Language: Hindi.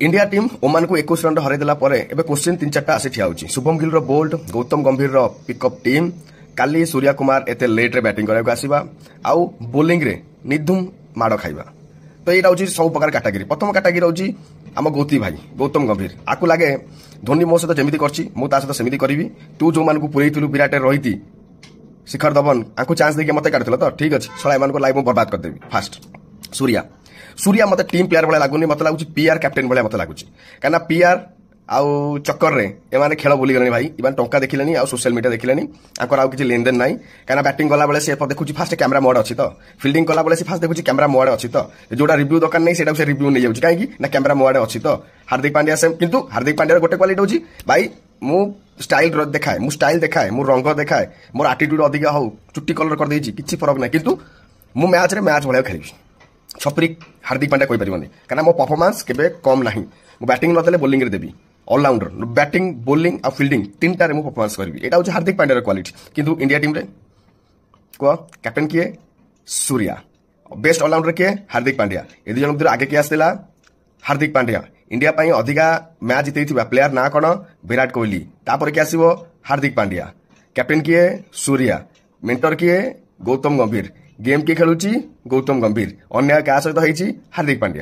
इंडिया टीम ओमान को 21 रन हरईदेला क्वेश्चन 3-4 आसी ठिया होची। शुभम गिल बोल्ड, गौतम गंभीर पिकअप टीम, काली सूर्या कुमार एते लेट रे बैटिंग करने आसीबा, आउ बोलिंग रे निधुम माड़ खाइबा। तो यहाँ हूँ सब प्रकार कैटेगरी। प्रथम कैटेगरी हूँ आम गौती भाई गौतम गंभीर। आपको लगे धोनी मो सहित जमी करमी करी। तू जो मानू पुरैलु विराट रही शिखर धवन आपको चांस देके मत काटल तो ठीक अच्छे छड़ा एम लाइफ बर्बाद करदेवी। फास्ट सूर्या सूर्या मत टीम प्लेयर भाई लगुनि, मत लगुच पीआर कैप्टेन भाई मत लगुच। कहीं पीआर आउ चक्कर रे एमाने खेल भूलीगले भाई। इमान टंका देखिले आ सोशल मीडिया देखिले आंकर आउ किसी लेनदेन ना। कहीं बैटिंग कला बेले से देखुच फास्ट कैमेरा मोड अच्छी तो, फिल्डिंग कला बेले से फास्ट देखुच कैमेरा मोड अच्छी तो, जोड़ा रिव्यू दरकार नहीं से रिव्यू नहीं जाऊँ कहीं ना कैमेरा मोड अच्छी तो। हार्दिक पांड्या सेम, किंतु हार्दिक पांड्या गोटे क्वालिटी होची भाई मु स्टाइल देखाए, मु स्टाइल देखाए, मु रंग देखाए, मोर आटिट्यूड अधिक हो चुट्टी कलर कर देछि किछि फरक ना, किंतु मु मैच रे मैच भलिया खेलिबी। छपरी हार्दिक पांड्या कहि परिबनी काना मो परफॉर्मेंस केबे कम नाही। मु बैटिंग नदेले बोलिंग रे देबी, ऑलराउंडर बैटिंग बोलिंग आ फील्डिंग तीनटा रे मु परफॉर्मेंस करबी। एटा होछि हार्दिक पांड्या रे क्वालिटी। किंतु इंडिया टीम रे को कैप्टन किए सूर्या, बेस्ट ऑलराउंडर किए हार्दिक पांड्या। यदि जन भीतर आगे किए आसला हार्दिक पांड्या। इंडिया पाई अधिका मैच जितैथिबा प्लेयर ना कौन विराट कोहली, तापर किए आसीबो हार्दिक पांड्या। कैप्टन किए सूर्या, मेंटर किए गौतम गंभीर। गेम किए खेलुची गौतम गंभीर, अन्य क्या सहित हार्दिक पांड्या।